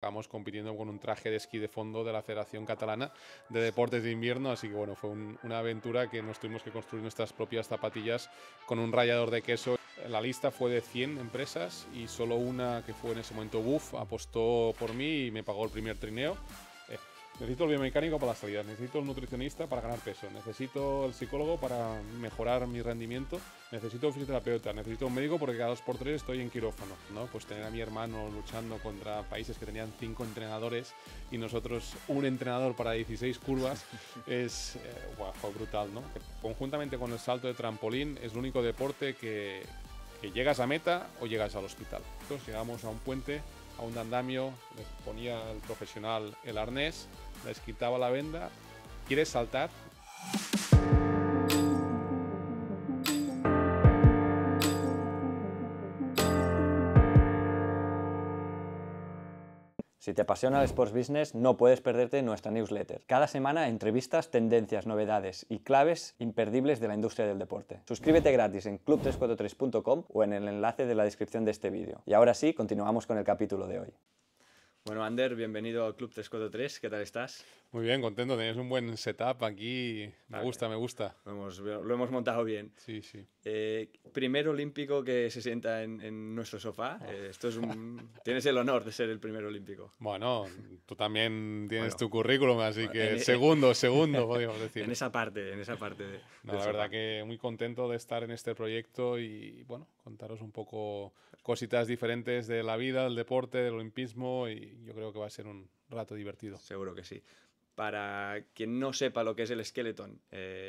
Acabamos compitiendo con un traje de esquí de fondo de la Federación Catalana de Deportes de Invierno, así que bueno, fue una aventura que nos tuvimos que construir nuestras propias zapatillas con un rallador de queso. La lista fue de 100 empresas y solo una, que fue en ese momento BUF, apostó por mí y me pagó el primer trineo. Necesito el biomecánico para las salidas, necesito el nutricionista para ganar peso, necesito el psicólogo para mejorar mi rendimiento, necesito un fisioterapeuta, necesito un médico porque cada 2 por 3 estoy en quirófano, ¿no? Pues tener a mi hermano luchando contra países que tenían 5 entrenadores y nosotros un entrenador para 16 curvas fue brutal, ¿no? Conjuntamente con el salto de trampolín es el único deporte que llegas a meta o llegas al hospital. Entonces llegamos a un puente, a un andamio, les ponía el profesional el arnés, les quitaba la venda. ¿Quieres saltar? Si te apasiona el Sports Business, no puedes perderte nuestra newsletter. Cada semana entrevistas, tendencias, novedades y claves imperdibles de la industria del deporte. Suscríbete gratis en club343.com o en el enlace de la descripción de este vídeo. Y ahora sí, continuamos con el capítulo de hoy. Bueno, Ander, bienvenido al Club 343. ¿Qué tal estás? Muy bien, contento. Tenéis un buen setup aquí. Me gusta, me gusta. Lo hemos montado bien. Sí, sí. Primer olímpico que se sienta en nuestro sofá. Tienes el honor de ser el primer olímpico. Bueno, tú también tienes tu currículum, así que segundo, podríamos decir. En esa parte. No, la verdad que muy contento de estar en este proyecto y, bueno, contaros un poco cositas diferentes de la vida, del deporte, del olimpismo, y yo creo que va a ser un rato divertido. Seguro que sí. Para quien no sepa lo que es el skeleton,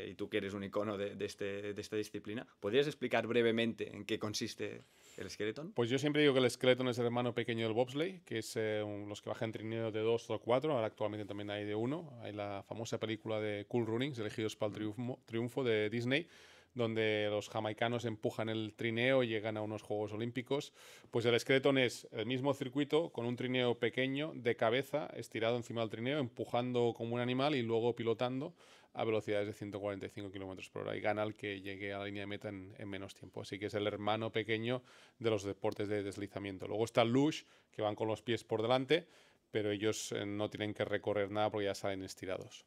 y tú que eres un icono de esta disciplina, ¿podrías explicar brevemente en qué consiste el skeleton? Pues yo siempre digo que el skeleton es el hermano pequeño del bobsleigh, que es los que bajan trineo de 2 o 4, ahora actualmente también hay de 1. Hay la famosa película de Cool Runnings, elegidos para el triunfo de Disney, donde los jamaicanos empujan el trineo y llegan a unos Juegos Olímpicos. Pues el skeleton es el mismo circuito con un trineo pequeño de cabeza estirado encima del trineo, empujando como un animal y luego pilotando a velocidades de 145 km/h, y gana el que llegue a la línea de meta en menos tiempo. Así que es el hermano pequeño de los deportes de deslizamiento. Luego está el luge, que van con los pies por delante, pero ellos no tienen que recorrer nada porque ya salen estirados.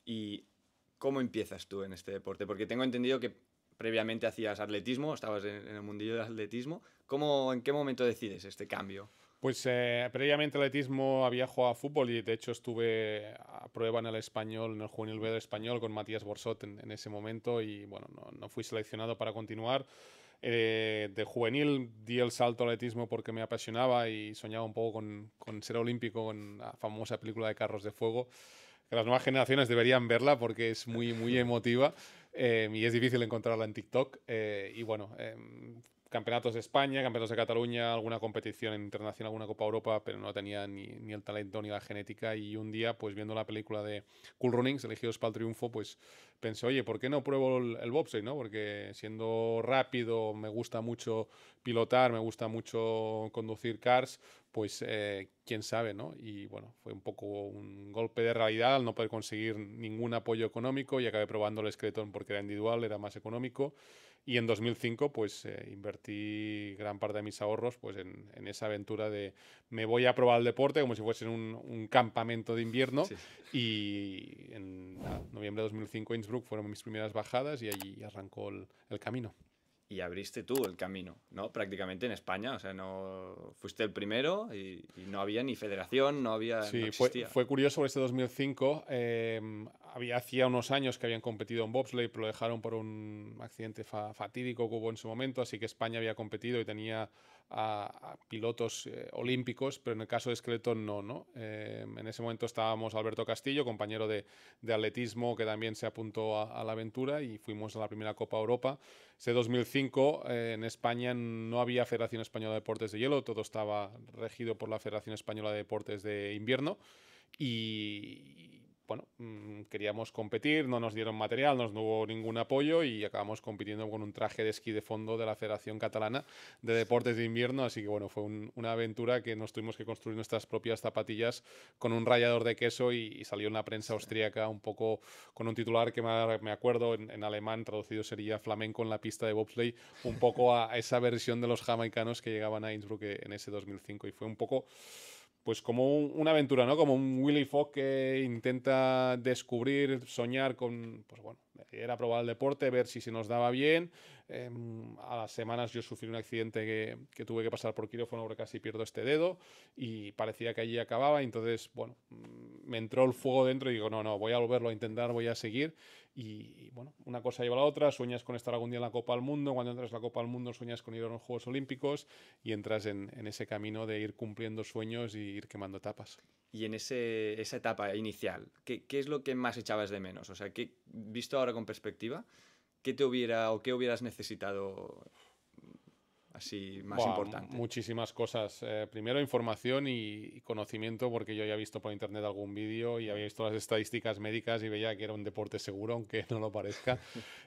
Y ¿cómo empiezas tú en este deporte? Porque tengo entendido que previamente hacías atletismo, estabas en el mundillo del atletismo. ¿En qué momento decides este cambio? Pues previamente al atletismo había jugado a fútbol y de hecho estuve a prueba en el español, en el juvenil B del español con Matías Borsot en ese momento y bueno, no fui seleccionado para continuar. De juvenil di el salto al atletismo porque me apasionaba y soñaba un poco con ser olímpico, con la famosa película de Carros de Fuego, que las nuevas generaciones deberían verla porque es muy, muy emotiva y es difícil encontrarla en TikTok. Y bueno, campeonatos de España, campeonatos de Cataluña, alguna competición internacional, alguna Copa Europa, pero no tenía ni el talento ni la genética. Y un día, pues viendo la película de Cool Runnings, elegidos para el triunfo, pues pensé, oye, ¿por qué no pruebo el bobsleigh, no? Porque siendo rápido, me gusta mucho pilotar, me gusta mucho conducir cars, pues quién sabe, ¿no? Y bueno, fue un poco un golpe de realidad al no poder conseguir ningún apoyo económico y acabé probando el skeleton porque era individual, era más económico. Y en 2005 pues invertí gran parte de mis ahorros pues en esa aventura de me voy a probar el deporte como si fuese un campamento de invierno. Sí. Y en noviembre de 2005 Innsbruck fueron mis primeras bajadas y allí arrancó el camino. Y abriste tú el camino, ¿no? Prácticamente en España, o sea, no fuiste el primero y no había ni federación, no existía. Fue curioso este 2005. Hacía unos años que habían competido en bobsleigh, pero lo dejaron por un accidente fatídico que hubo en su momento, así que España había competido y tenía a pilotos olímpicos, pero en el caso de skeleton no. En ese momento estábamos Alberto Castillo, compañero de atletismo, que también se apuntó a la aventura y fuimos a la primera Copa Europa. Ese 2005 en España no había Federación Española de Deportes de Hielo, todo estaba regido por la Federación Española de Deportes de Invierno y bueno, queríamos competir, no nos dieron material, no hubo ningún apoyo y acabamos compitiendo con un traje de esquí de fondo de la Federación Catalana de Deportes de Invierno, así que bueno, fue una aventura que nos tuvimos que construir nuestras propias zapatillas con un rallador de queso y salió en la prensa austríaca un poco con un titular que me acuerdo en alemán, traducido sería flamenco en la pista de bobsleigh, un poco a esa versión de los jamaicanos que llegaban a Innsbruck en ese 2005 y fue un poco pues como una aventura, ¿no? Como un Willy Fogg que intenta descubrir, soñar con, pues bueno, era probar el deporte, ver si se nos daba bien. A las semanas yo sufrí un accidente que tuve que pasar por quirófano porque casi pierdo este dedo y parecía que allí acababa. Entonces, bueno, me entró el fuego dentro y digo, no, voy a volverlo a intentar, voy a seguir. Y bueno, una cosa lleva a la otra, sueñas con estar algún día en la Copa del Mundo, cuando entras en la Copa del Mundo sueñas con ir a los Juegos Olímpicos y entras en ese camino de ir cumpliendo sueños y ir quemando etapas. Y en esa etapa inicial, ¿qué es lo que más echabas de menos? O sea, visto ahora con perspectiva, ¿qué hubieras necesitado así más importante? Muchísimas cosas. Primero información y conocimiento, porque yo había visto por internet algún vídeo y había visto las estadísticas médicas y veía que era un deporte seguro, aunque no lo parezca.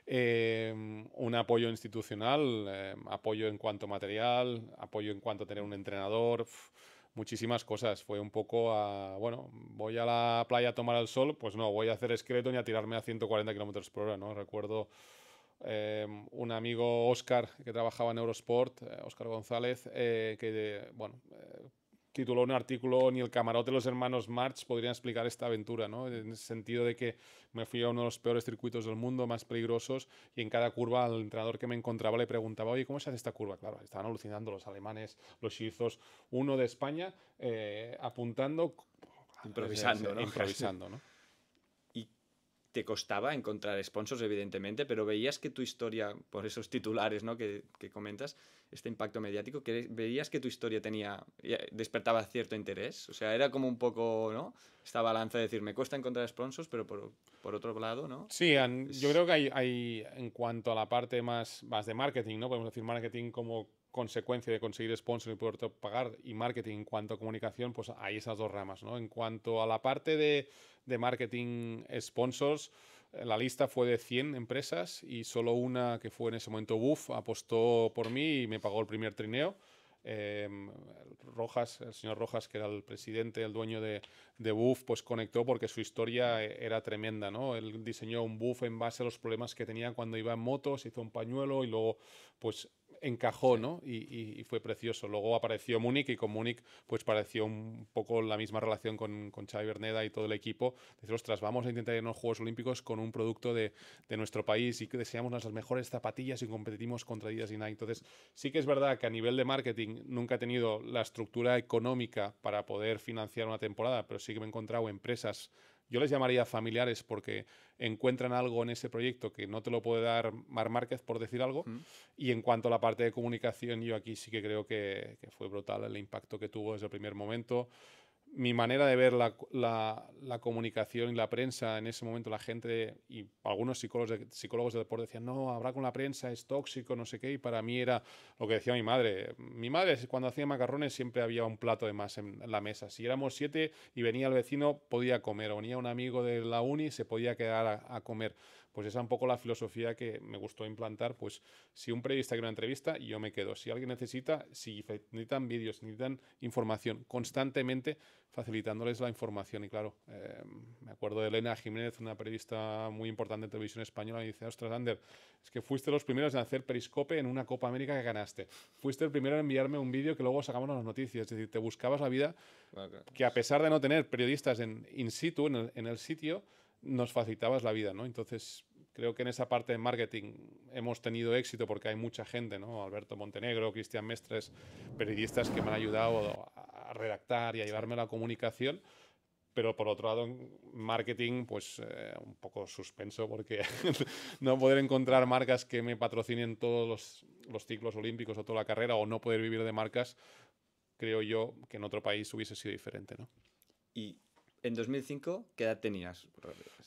Un apoyo institucional, apoyo en cuanto a material, apoyo en cuanto a tener un entrenador. Muchísimas cosas. Fue un poco bueno, voy a la playa a tomar el sol, pues no, voy a hacer esqueleto y a tirarme a 140 kilómetros por hora, ¿no? Recuerdo un amigo Óscar que trabajaba en Eurosport, Óscar González, bueno, tituló un artículo: ni el camarote de los hermanos March podrían explicar esta aventura, ¿no? En el sentido de que me fui a uno de los peores circuitos del mundo, más peligrosos, y en cada curva al entrenador que me encontraba le preguntaba, oye, ¿cómo se hace esta curva? Claro, estaban alucinando los alemanes, los suizos, uno de España apuntando, improvisando, ¿no? Improvisando, ¿no? Y te costaba encontrar sponsors, evidentemente, pero veías que tu historia, por esos titulares, ¿no?, que comentas, este impacto mediático, veías que tu historia despertaba cierto interés. O sea, era como un poco, ¿no?, esta balanza de decir, me cuesta encontrar sponsors, pero por otro lado, ¿no? Sí, yo creo que hay en cuanto a la parte más de marketing, ¿no? Podemos decir marketing como consecuencia de conseguir sponsors y poder pagar, y marketing en cuanto a comunicación, pues hay esas dos ramas, ¿no? En cuanto a la parte de marketing sponsors, la lista fue de 100 empresas y solo una, que fue en ese momento BUF, apostó por mí y me pagó el primer trineo. Rojas, el señor Rojas, que era el presidente, el dueño de BUF, pues conectó porque su historia era tremenda, ¿no? Él diseñó un BUF en base a los problemas que tenía cuando iba en moto, se hizo un pañuelo y luego pues encajó, Sí. ¿no? Y fue precioso. Luego apareció Múnich y con Múnich pues pareció un poco la misma relación con Xavi Berneda y todo el equipo. Decir, ostras, vamos a intentar ir a los Juegos Olímpicos con un producto de nuestro país y que deseamos las mejores zapatillas y competimos contra Adidas y Nike. Entonces, sí que es verdad que a nivel de marketing nunca he tenido la estructura económica para poder financiar una temporada, pero sí que me he encontrado empresas, yo les llamaría familiares, porque encuentran algo en ese proyecto que no te lo puede dar Marc Márquez, por decir algo. Y en cuanto a la parte de comunicación, yo aquí sí que creo que fue brutal el impacto que tuvo desde el primer momento. Mi manera de ver la comunicación y la prensa en ese momento, la gente y algunos psicólogos de deporte decían, no, hablar con la prensa es tóxico, no sé qué, y para mí era lo que decía mi madre. Mi madre, cuando hacía macarrones, siempre había un plato de más en la mesa. Si éramos 7 y venía el vecino, podía comer, o venía un amigo de la uni, se podía quedar a comer. Pues esa es un poco la filosofía que me gustó implantar. Pues si un periodista quiere una entrevista, yo me quedo. Si alguien necesita, si necesitan vídeos, necesitan información, constantemente facilitándoles la información. Y claro, me acuerdo de Elena Jiménez, una periodista muy importante en televisión española, y dice, ostras, Ander, es que fuiste los primeros en hacer periscope en una Copa América que ganaste. Fuiste el primero en enviarme un vídeo que luego sacamos en las noticias. Es decir, te buscabas la vida, que a pesar de no tener periodistas in situ, en el sitio, nos facilitabas la vida, ¿no? Entonces, creo que en esa parte de marketing hemos tenido éxito porque hay mucha gente, ¿no? Alberto Montenegro, Cristian Mestres, periodistas que me han ayudado a redactar y a llevarme la comunicación. Pero por otro lado, en marketing, pues un poco suspenso, porque no poder encontrar marcas que me patrocinen todos los ciclos olímpicos o toda la carrera, o no poder vivir de marcas, creo yo que en otro país hubiese sido diferente, ¿no? Y en 2005, ¿qué edad tenías?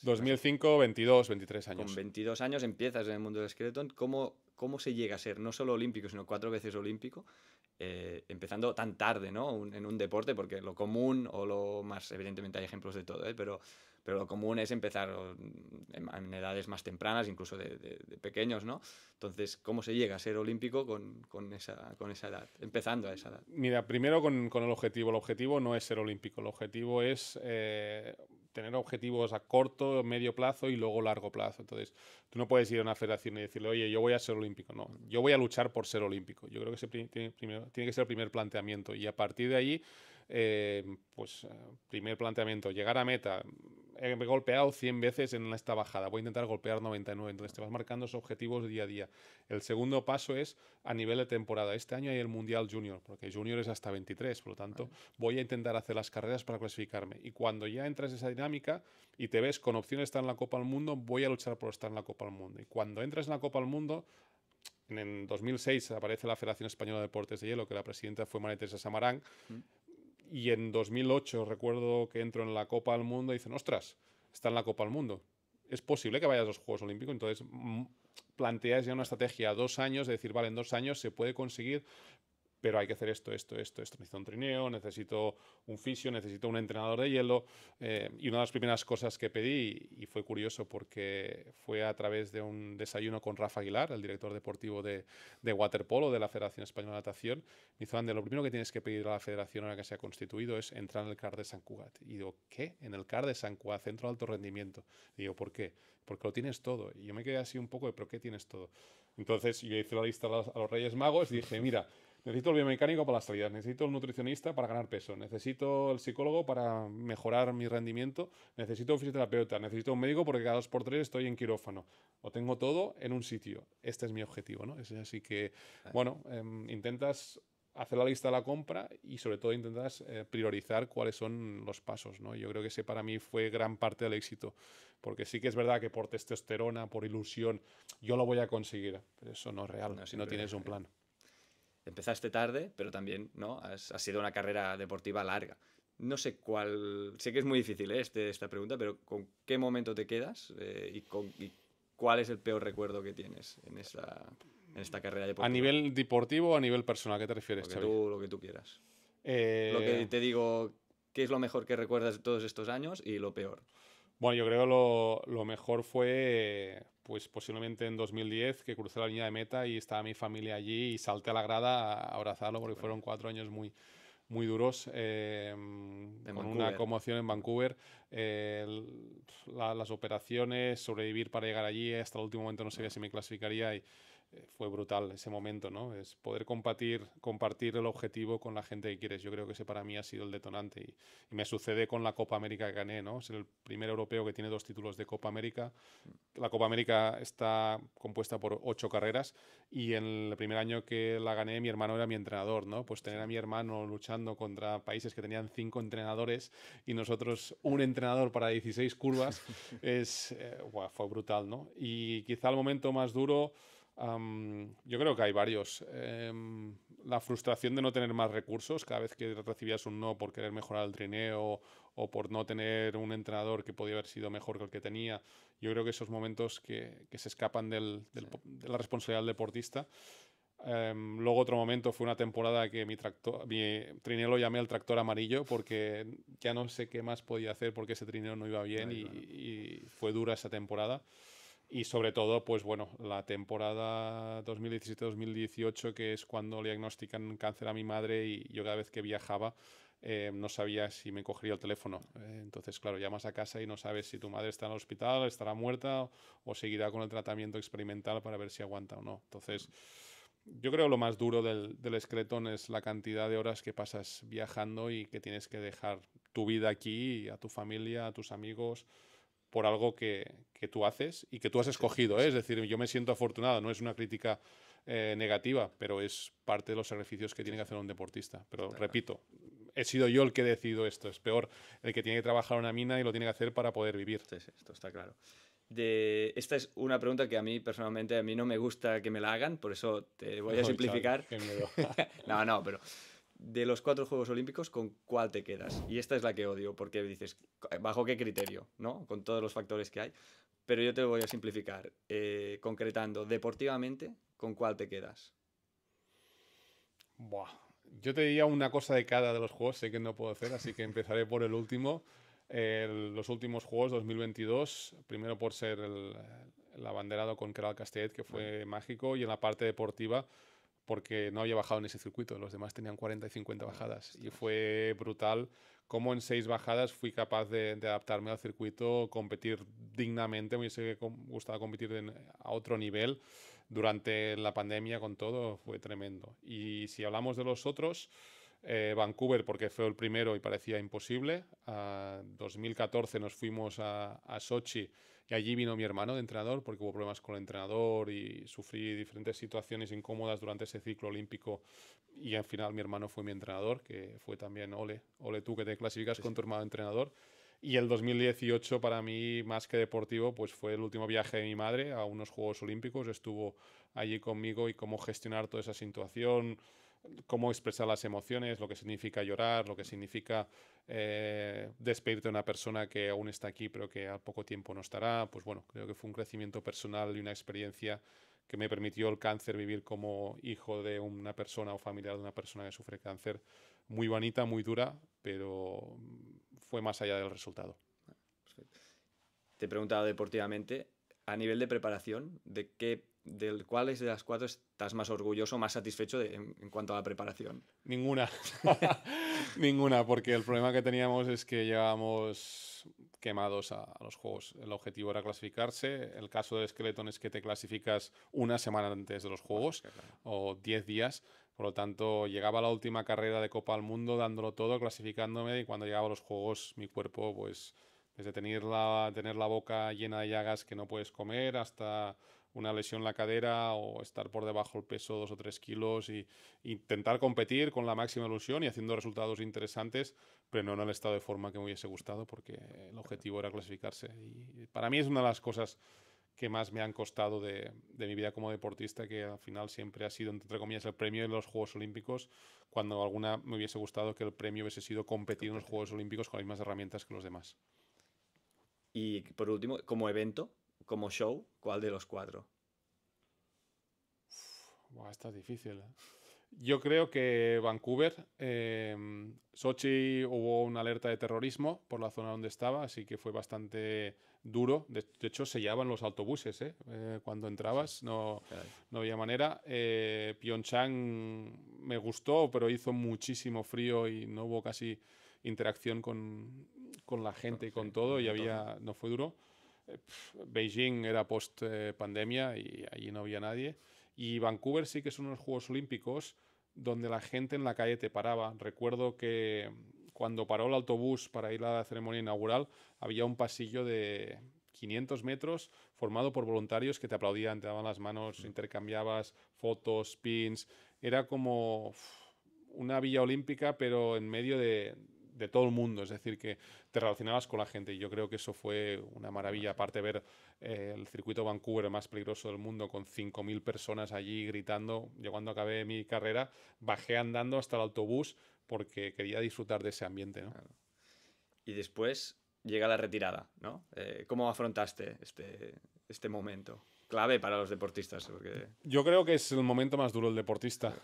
2005, 22, 23 años. Con 22 años empiezas en el mundo del skeleton. ¿Cómo se llega a ser no solo olímpico, sino 4 veces olímpico? Empezando tan tarde, ¿no? En un deporte, porque lo común o lo más, evidentemente hay ejemplos de todo, pero lo común es empezar en edades más tempranas, incluso de pequeños, ¿no? Entonces, ¿cómo se llega a ser olímpico con esa edad, empezando a esa edad? Mira, primero con el objetivo. El objetivo no es ser olímpico, el objetivo es tener objetivos a corto, medio plazo y luego largo plazo. Entonces, tú no puedes ir a una federación y decirle, oye, yo voy a ser olímpico. No, yo voy a luchar por ser olímpico. Yo creo que tiene que ser el primer planteamiento, y a partir de ahí Primer planteamiento, llegar a meta. He golpeado 100 veces en esta bajada, voy a intentar golpear 99. Entonces te vas marcando esos objetivos día a día. El segundo paso es a nivel de temporada. Este año hay el Mundial Junior, porque Junior es hasta 23, por lo tanto voy a intentar hacer las carreras para clasificarme. Y cuando ya entras en esa dinámica y te ves con opción de estar en la Copa del Mundo, voy a luchar por estar en la Copa del Mundo. Y cuando entras en la Copa del Mundo, en 2006 aparece la Federación Española de Deportes de Hielo, que la presidenta fue María Teresa Samarán. Y en 2008 recuerdo que entro en la Copa del Mundo y dicen, ostras, está en la Copa del Mundo. Es posible que vayas a los Juegos Olímpicos. Entonces planteas ya una estrategia a 2 años, de decir, vale, en 2 años se puede conseguir, pero hay que hacer esto. Necesito un trineo, necesito un fisio, necesito un entrenador de hielo. Y una de las primeras cosas que pedí, y fue curioso porque fue a través de un desayuno con Rafa Aguilar, el director deportivo de waterpolo de la Federación Española de Natación, me dijo, Ander, lo primero que tienes que pedir a la federación ahora que se ha constituido es entrar en el CAR de Sant Cugat. Y digo, ¿qué? En el CAR de Sant Cugat, Centro de Alto Rendimiento. Y digo, ¿por qué? Porque lo tienes todo. Y yo me quedé así un poco de, ¿pero qué tienes todo? Entonces yo hice la lista a los Reyes Magos y dije, mira, necesito el biomecánico para las salidas, necesito el nutricionista para ganar peso, necesito el psicólogo para mejorar mi rendimiento, necesito un fisioterapeuta, necesito un médico porque cada 2 por 3 estoy en quirófano. Lo tengo todo en un sitio. Este es mi objetivo, ¿no? Así que, bueno, intentas hacer la lista de la compra y sobre todo intentas priorizar cuáles son los pasos, ¿no? Yo creo que ese para mí fue gran parte del éxito, porque sí que es verdad que por testosterona, por ilusión, yo lo voy a conseguir, pero eso no es real, si no tienes un plan. Empezaste tarde, pero también, ¿no? Has sido una carrera deportiva larga. No sé cuál... Sé que es muy difícil esta pregunta, pero ¿con qué momento te quedas? Y cuál es el peor recuerdo que tienes en esta carrera deportiva? ¿A nivel deportivo o a nivel personal? ¿Qué te refieres, Xavi? Lo que tú quieras. Lo que te digo, ¿qué es lo mejor que recuerdas de todos estos años y lo peor? Bueno, yo creo lo mejor fue, pues posiblemente en 2010, que crucé la línea de meta y estaba mi familia allí y salté a la grada a abrazarlo porque fueron 4 años muy, muy duros, con una conmoción en Vancouver. Las operaciones, sobrevivir para llegar allí, hasta el último momento no sabía si me clasificaría y fue brutal ese momento, ¿no? Es poder compartir el objetivo con la gente que quieres. Yo creo que ese para mí ha sido el detonante y me sucede con la Copa América que gané, ¿no? Ser el primer europeo que tiene 2 títulos de Copa América. La Copa América está compuesta por 8 carreras y en el primer año que la gané mi hermano era mi entrenador, ¿no? Pues tener a mi hermano luchando contra países que tenían 5 entrenadores y nosotros un entrenador para 16 curvas fue brutal, ¿no? Y quizá el momento más duro... yo creo que hay varios. La frustración de no tener más recursos cada vez que recibías un no por querer mejorar el trineo o por no tener un entrenador que podía haber sido mejor que el que tenía. Yo creo que esos momentos que se escapan de la responsabilidad del deportista. Luego otro momento fue una temporada que mi trineo lo llamé el tractor amarillo porque ya no sé qué más podía hacer porque ese trineo no iba bien y fue dura esa temporada. Y sobre todo, pues bueno, la temporada 2017-2018, que es cuando le diagnostican cáncer a mi madre y yo cada vez que viajaba no sabía si me cogería el teléfono. Entonces, claro, llamas a casa y no sabes si tu madre está en el hospital, estará muerta o seguirá con el tratamiento experimental para ver si aguanta o no. Entonces, yo creo que lo más duro del Skeleton es la cantidad de horas que pasas viajando y que tienes que dejar tu vida aquí, a tu familia, a tus amigos, por algo que tú haces y que tú has escogido, ¿eh? Es decir, yo me siento afortunado, no es una crítica negativa, pero es parte de los sacrificios que tiene que hacer un deportista. Pero repito, he sido yo el que he decidido esto, es peor el que tiene que trabajar en una mina y lo tiene que hacer para poder vivir. Sí, esto está claro. Esta es una pregunta que a mí personalmente no me gusta que me la hagan, por eso te voy a simplificar. Qué miedo. No, pero... De los 4 Juegos Olímpicos, ¿con cuál te quedas? Y esta es la que odio, porque dices, ¿bajo qué criterio? ¿No? Con todos los factores que hay. Pero yo te voy a simplificar. Concretando, deportivamente, ¿con cuál te quedas? Buah. Yo te diría una cosa de cada de los juegos, sé que no puedo hacer, así que empezaré por el último. Los últimos Juegos 2022, primero por ser el abanderado con Keral Castellet, que fue mágico, y en la parte deportiva porque no había bajado en ese circuito, los demás tenían 40 y 50 bajadas y fue brutal cómo en 6 bajadas fui capaz de adaptarme al circuito, competir dignamente, me hubiese gustado competir a otro nivel durante la pandemia con todo, fue tremendo. Y si hablamos de los otros, Vancouver porque fue el primero y parecía imposible. 2014 nos fuimos a Sochi y allí vino mi hermano de entrenador porque hubo problemas con el entrenador y sufrí diferentes situaciones incómodas durante ese ciclo olímpico y al final mi hermano fue mi entrenador, que fue también ole tú que te clasificas con tu hermano entrenador. Y el 2018 para mí, más que deportivo, pues fue el último viaje de mi madre a unos Juegos Olímpicos. Estuvo allí conmigo y cómo gestionar toda esa situación, cómo expresar las emociones, lo que significa llorar, lo que significa despedirte de una persona que aún está aquí pero que al poco tiempo no estará. Pues bueno, creo que fue un crecimiento personal y una experiencia que me permitió el cáncer, vivir como hijo de una persona o familiar de una persona que sufre cáncer, muy bonita, muy dura, pero fue más allá del resultado. Te he preguntado deportivamente, a nivel de preparación, ¿del cuáles de las 4 estás más orgulloso, más satisfecho en cuanto a la preparación? Ninguna. Ninguna, porque el problema que teníamos es que llegábamos quemados a los juegos. El objetivo era clasificarse. El caso del Skeleton es que te clasificas una semana antes de los juegos o 10 días. Por lo tanto, llegaba a la última carrera de Copa del Mundo dándolo todo, clasificándome, y cuando llegaba a los juegos mi cuerpo, pues desde tener la boca llena de llagas que no puedes comer hasta una lesión en la cadera o estar por debajo del peso 2 o 3 kilos y intentar competir con la máxima ilusión y haciendo resultados interesantes, pero no en el estado de forma que me hubiese gustado porque el objetivo era clasificarse. Y para mí es una de las cosas que más me han costado de mi vida como deportista, que al final siempre ha sido, entre comillas, el premio de los Juegos Olímpicos, cuando alguna me hubiese gustado que el premio hubiese sido competir en los Juegos Olímpicos con las mismas herramientas que los demás. Y por último, como evento, como show, ¿cuál de los 4? Buah, está difícil, ¿eh? Yo creo que Vancouver, Sochi hubo una alerta de terrorismo por la zona donde estaba, así que fue bastante duro. De hecho, sellaban los autobuses, cuando entrabas, no había manera. Pyeongchang me gustó, pero hizo muchísimo frío y no hubo casi interacción con la gente y con todo, y no fue duro. Beijing era post pandemia y allí no había nadie. Y Vancouver sí que son unos Juegos Olímpicos donde la gente en la calle te paraba. Recuerdo que cuando paró el autobús para ir a la ceremonia inaugural, había un pasillo de 500 metros formado por voluntarios que te aplaudían, te daban las manos, intercambiabas fotos, pins. Era como una villa olímpica, pero en medio de todo el mundo, es decir, que te relacionabas con la gente, y yo creo que eso fue una maravilla. Aparte de ver el circuito Vancouver más peligroso del mundo con 5.000 personas allí gritando. Yo cuando acabé mi carrera bajé andando hasta el autobús porque quería disfrutar de ese ambiente, ¿no? Claro. Y después llega la retirada, ¿no? ¿Cómo afrontaste este momento? Clave para los deportistas. Porque... Yo creo que es el momento más duro del deportista,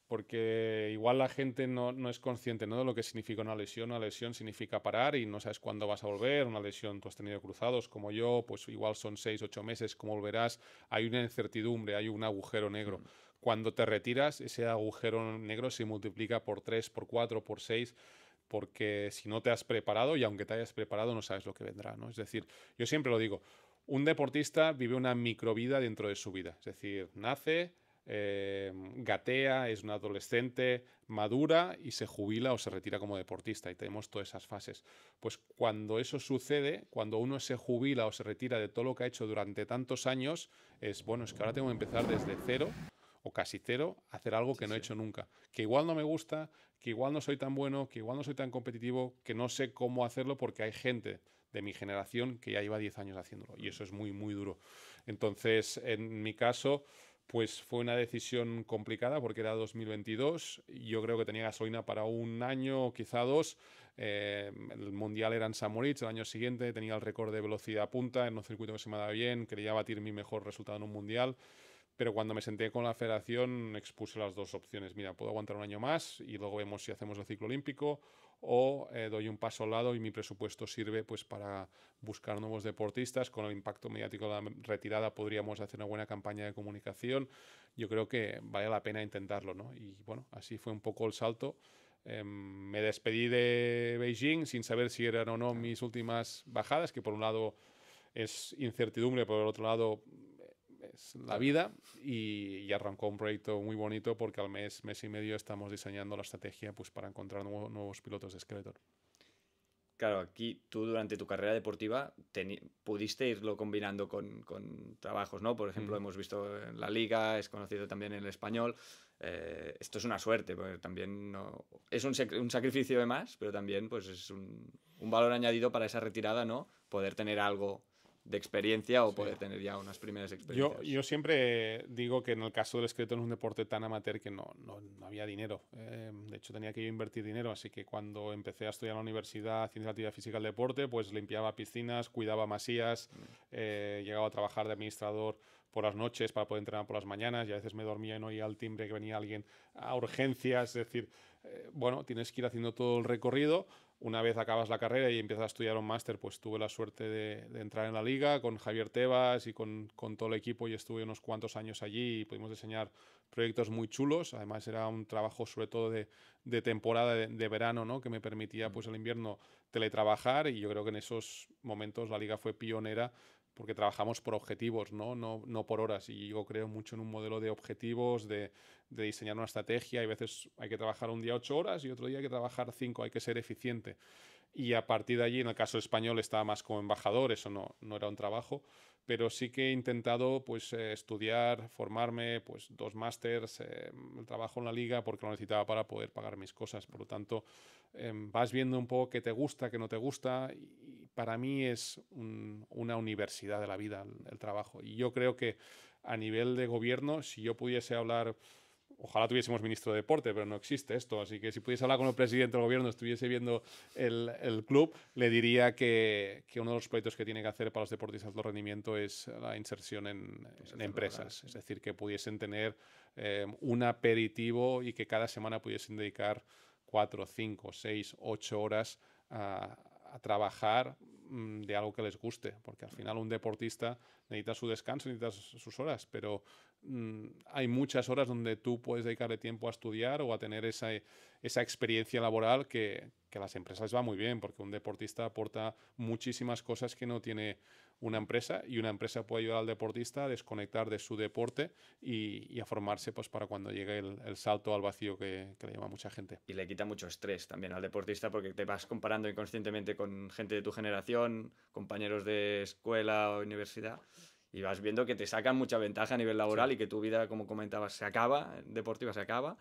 porque igual la gente no es consciente, ¿no?, de lo que significa una lesión. Una lesión significa parar y no sabes cuándo vas a volver. Una lesión, tú has tenido cruzados como yo, pues igual son 6, 8 meses, ¿cómo volverás? Hay una incertidumbre, hay un agujero negro. Cuando te retiras, ese agujero negro se multiplica por 3, por 4, por 6, porque si no te has preparado, y aunque te hayas preparado, no sabes lo que vendrá, ¿no? Es decir, yo siempre lo digo, un deportista vive una microvida dentro de su vida. Es decir, nace, gatea, es un adolescente, madura y se jubila o se retira como deportista. Y tenemos todas esas fases. Pues cuando eso sucede, cuando uno se jubila o se retira de todo lo que ha hecho durante tantos años, es que ahora tengo que empezar desde cero o casi cero, a hacer algo que no he hecho nunca. Que igual no me gusta, que igual no soy tan bueno, que igual no soy tan competitivo, que no sé cómo hacerlo porque hay gente de mi generación que ya lleva 10 años haciéndolo, y eso es muy, muy duro. Entonces, en mi caso, pues fue una decisión complicada porque era 2022, yo creo que tenía gasolina para un año o quizá 2. El mundial era en St. Moritz el año siguiente, tenía el récord de velocidad punta en un circuito que se me daba bien, quería batir mi mejor resultado en un mundial. Pero cuando me senté con la federación expuse las dos opciones. Mira, puedo aguantar un año más y luego vemos si hacemos el ciclo olímpico, o doy un paso al lado y mi presupuesto sirve pues para buscar nuevos deportistas. Con el impacto mediático de la retirada podríamos hacer una buena campaña de comunicación. Yo creo que vale la pena intentarlo, ¿no? Y bueno, así fue un poco el salto. Me despedí de Beijing sin saber si eran o no mis últimas bajadas, que por un lado es incertidumbre, por el otro lado es la vida y arrancó un proyecto muy bonito porque al mes y medio estamos diseñando la estrategia pues, para encontrar nuevos pilotos de Skeleton. Claro, aquí tú durante tu carrera deportiva pudiste irlo combinando con trabajos, ¿no? Por ejemplo, hemos visto en la Liga, es conocido también en el español. Esto es una suerte, porque también es un sacrificio de más, pero también pues, es un valor añadido para esa retirada, ¿no? Poder tener algo de experiencia o poder tener ya unas primeras experiencias. Yo siempre digo que en el caso del Skeleton es un deporte tan amateur que no había dinero. De hecho, tenía que yo invertir dinero, así que cuando empecé a estudiar en la universidad Ciencia de la Actividad Física del Deporte, pues limpiaba piscinas, cuidaba masías, llegaba a trabajar de administrador por las noches para poder entrenar por las mañanas y a veces me dormía y no oía al timbre que venía alguien a urgencias. Es decir, bueno, tienes que ir haciendo todo el recorrido. Una vez acabas la carrera y empiezas a estudiar un máster, pues tuve la suerte de entrar en la liga con Javier Tebas y con todo el equipo y estuve unos cuantos años allí y pudimos diseñar proyectos muy chulos. Además era un trabajo sobre todo de temporada de verano, ¿no? Que me permitía pues el invierno teletrabajar y yo creo que en esos momentos la liga fue pionera porque trabajamos por objetivos, no por horas. Y yo creo mucho en un modelo de objetivos, de diseñar una estrategia. Y a veces hay que trabajar un día 8 horas y otro día hay que trabajar 5, hay que ser eficiente. Y a partir de allí, en el caso español, estaba más como embajador, eso no era un trabajo. Pero sí que he intentado pues, estudiar, formarme, pues 2 másters, el trabajo en la liga, porque lo necesitaba para poder pagar mis cosas. Por lo tanto, vas viendo un poco qué te gusta, qué no te gusta. Y para mí es una universidad de la vida el trabajo. Y yo creo que a nivel de gobierno, si yo pudiese hablar, ojalá tuviésemos ministro de deporte, pero no existe esto. Así que si pudiese hablar con el presidente del gobierno, estuviese viendo el club, le diría que uno de los proyectos que tiene que hacer para los deportistas de alto rendimiento es la inserción en empresas. Es decir, que pudiesen tener un aperitivo y que cada semana pudiesen dedicar 4, 5, 6, 8 horas a trabajar de algo que les guste, porque al final un deportista necesita su descanso, necesita sus horas, pero hay muchas horas donde tú puedes dedicarle tiempo a estudiar o a tener esa experiencia laboral que a las empresas les va muy bien, porque un deportista aporta muchísimas cosas que no tiene una empresa y una empresa puede ayudar al deportista a desconectar de su deporte y a formarse pues, para cuando llegue el salto al vacío que le llama mucha gente. Y le quita mucho estrés también al deportista porque te vas comparando inconscientemente con gente de tu generación, compañeros de escuela o universidad y vas viendo que te sacan mucha ventaja a nivel laboral y que tu vida, como comentabas, se acaba, deportiva se acaba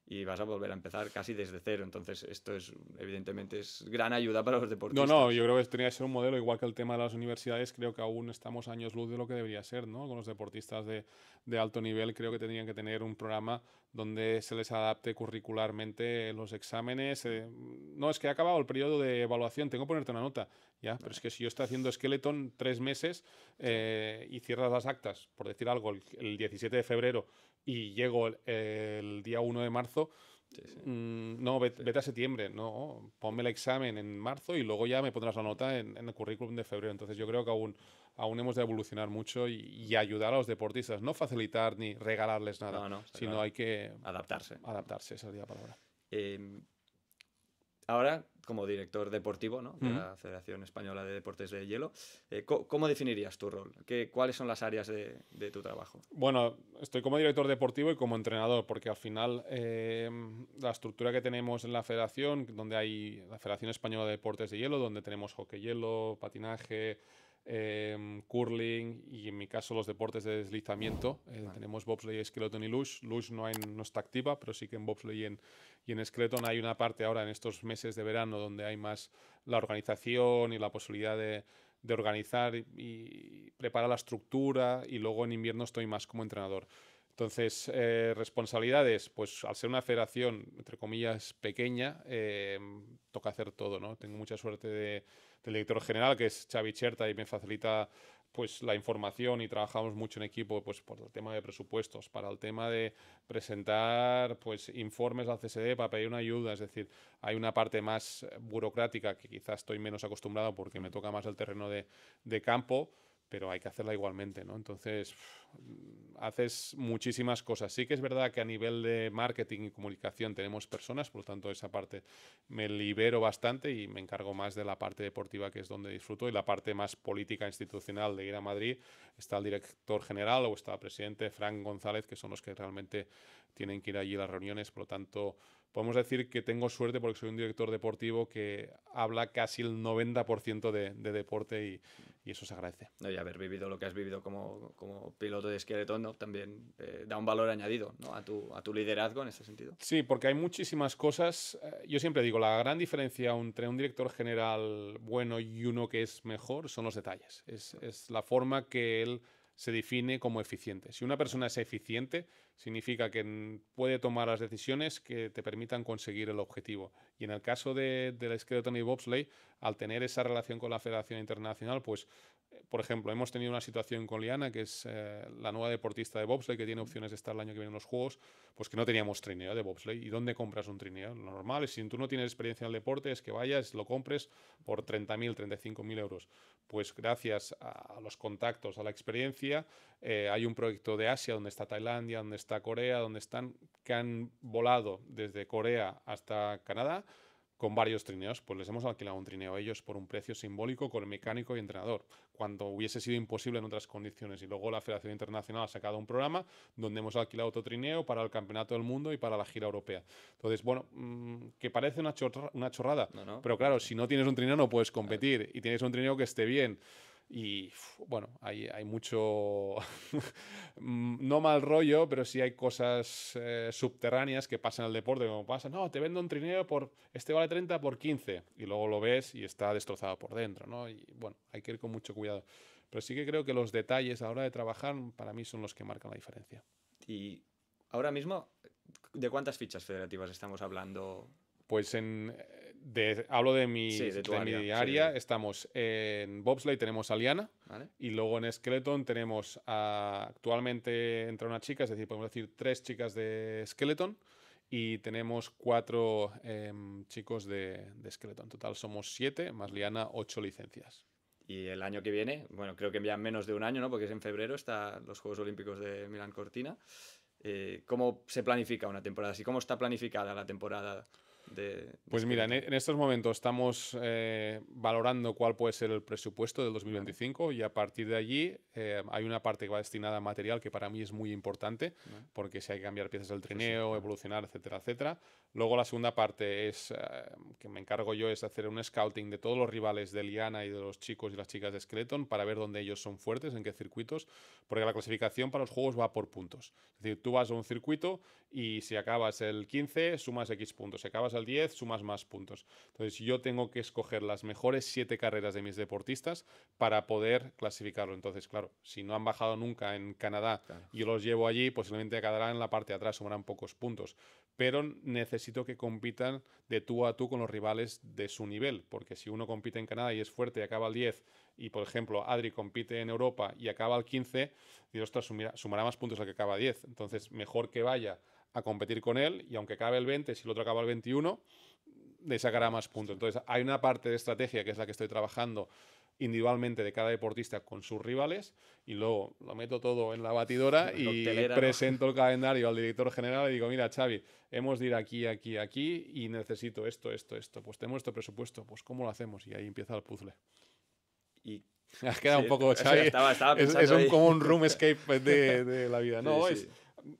y vas a volver a empezar casi desde cero. Entonces esto evidentemente es gran ayuda para los deportistas. No, yo creo que tenía que ser un modelo igual que el tema de las universidades. Creo que aún estamos años luz de lo que debería ser, ¿no? Con los deportistas de alto nivel creo que tendrían que tener un programa donde se les adapte curricularmente los exámenes. No, es que ha acabado el periodo de evaluación, tengo que ponerte una nota. Ya, pero es que si yo estoy haciendo Skeleton 3 meses y cierras las actas, por decir algo, el 17 de febrero y llego el día 1 de marzo, no, vete a septiembre, no, ponme el examen en marzo y luego ya me pondrás la nota en el currículum de febrero. Entonces yo creo que aún hemos de evolucionar mucho y ayudar a los deportistas, no facilitar ni regalarles nada, sino claro, hay que adaptarse. Adaptarse, esa sería la palabra. Ahora, como director deportivo, ¿no?, de la Federación Española de Deportes de Hielo, ¿cómo definirías tu rol? ¿Cuáles son las áreas de tu trabajo? Bueno, estoy como director deportivo y como entrenador, porque al final la estructura que tenemos en la federación, donde hay la Federación Española de Deportes de Hielo, donde tenemos hockey hielo, patinaje, curling y en mi caso los deportes de deslizamiento. Tenemos bobsleigh, skeleton y luge. Luge no está activa, pero sí que en bobsleigh y en skeleton hay una parte ahora en estos meses de verano donde hay más la organización y la posibilidad de organizar y preparar la estructura, y luego en invierno estoy más como entrenador. Entonces, responsabilidades, pues al ser una federación, entre comillas, pequeña, toca hacer todo, ¿no? Tengo mucha suerte del director general, que es Xavi Cherta, y me facilita pues la información y trabajamos mucho en equipo pues por el tema de presupuestos, para el tema de presentar pues informes al CSD para pedir una ayuda. Es decir, hay una parte más burocrática que quizás estoy menos acostumbrado porque me toca más el terreno de campo, pero hay que hacerla igualmente, ¿no? Entonces, haces muchísimas cosas. Sí que es verdad que a nivel de marketing y comunicación tenemos personas, por lo tanto, esa parte me libero bastante y me encargo más de la parte deportiva, que es donde disfruto, y la parte más política institucional de ir a Madrid. Está el director general o está el presidente, Frank González, que son los que realmente tienen que ir allí a las reuniones. Por lo tanto, podemos decir que tengo suerte porque soy un director deportivo que habla casi el 90% de deporte y eso se agradece. No, y haber vivido lo que has vivido como piloto de Skeleton, ¿no? También da un valor añadido, ¿no? a tu liderazgo en ese sentido. Sí, porque hay muchísimas cosas. Yo siempre digo, la gran diferencia entre un director general bueno y uno que es mejor son los detalles. Es la forma que él se define como eficiente. Si una persona es eficiente, significa que puede tomar las decisiones que te permitan conseguir el objetivo. Y en el caso del Skeleton y Bobsleigh, al tener esa relación con la Federación Internacional, pues, por ejemplo, hemos tenido una situación con Liana, que es la nueva deportista de Bobsleigh, que tiene opciones de estar el año que viene en los Juegos, pues que no teníamos trineo de Bobsleigh. ¿Y dónde compras un trineo? Lo normal es, si tú no tienes experiencia en el deporte, es que vayas, lo compres por 30.000, 35.000 euros. Pues gracias a los contactos, a la experiencia, hay un proyecto de Asia donde está Tailandia, donde está Corea, que han volado desde Corea hasta Canadá con varios trineos. Pues les hemos alquilado un trineo a ellos por un precio simbólico con el mecánico y entrenador, cuando hubiese sido imposible en otras condiciones. Y luego la Federación Internacional ha sacado un programa donde hemos alquilado otro trineo para el Campeonato del Mundo y para la gira europea. Entonces, bueno, que parece una chorrada, No. pero claro, si no tienes un trineo no puedes competir, y tienes un trineo que esté bien. Y bueno, hay mucho, no mal rollo, pero sí hay cosas subterráneas que pasan en el deporte, como pasa, no, te vendo un trineo por, este vale 30 por 15, y luego lo ves y está destrozado por dentro, ¿no? Y bueno, hay que ir con mucho cuidado. Pero sí que creo que los detalles a la hora de trabajar, para mí, son los que marcan la diferencia. Y ahora mismo, ¿de cuántas fichas federativas estamos hablando? Pues hablo de mi, Sí, de tu área. mi área. Sí. Estamos en Bobsleigh, tenemos a Liana, ¿Vale? y luego en Skeleton tenemos actualmente entra una chica, es decir, podemos decir 3 chicas de Skeleton y tenemos 4 chicos de Skeleton. En total somos 7, más Liana, 8 licencias. Y el año que viene, bueno, creo que ya menos de un año, ¿no? Porque es en febrero, están los Juegos Olímpicos de Milán Cortina. ¿Cómo se planifica una temporada así? ¿Cómo está planificada la temporada Pues mira, en estos momentos estamos valorando cuál puede ser el presupuesto del 2025, y a partir de allí hay una parte que va destinada a material, que para mí es muy importante, porque si hay que cambiar piezas del trineo, evolucionar, etcétera, etcétera. Luego la segunda parte que me encargo yo, es hacer un scouting de todos los rivales de Liana y de los chicos y las chicas de Skeleton para ver dónde ellos son fuertes, en qué circuitos, porque la clasificación para los juegos va por puntos. Es decir, tú vas a un circuito y si acabas el 15, sumas X puntos. Si acabas el 10, sumas más puntos. Entonces yo tengo que escoger las mejores 7 carreras de mis deportistas para poder clasificarlo. Entonces, claro, si no han bajado nunca en Canadá, y yo los llevo allí, posiblemente quedarán en la parte de atrás, sumarán pocos puntos. Pero necesito que compitan de tú a tú con los rivales de su nivel, porque si uno compite en Canadá y es fuerte y acaba el 10, y por ejemplo Adri compite en Europa y acaba el 15, y ostras, sumará más puntos al que acaba 10. Entonces, mejor que vaya a competir con él, y aunque acabe el 20, si el otro acaba el 21, le sacará más puntos. Entonces, hay una parte de estrategia que es la que estoy trabajando individualmente de cada deportista con sus rivales, y luego lo meto todo en la batidora y presento el calendario al director general y digo, mira, Xavi, hemos de ir aquí, aquí, aquí, y necesito esto. Pues tenemos este presupuesto, pues ¿cómo lo hacemos? Y ahí empieza el puzzle. Y has quedado un poco, Xavi. Estaba pensando como un room escape de la vida. No, sí.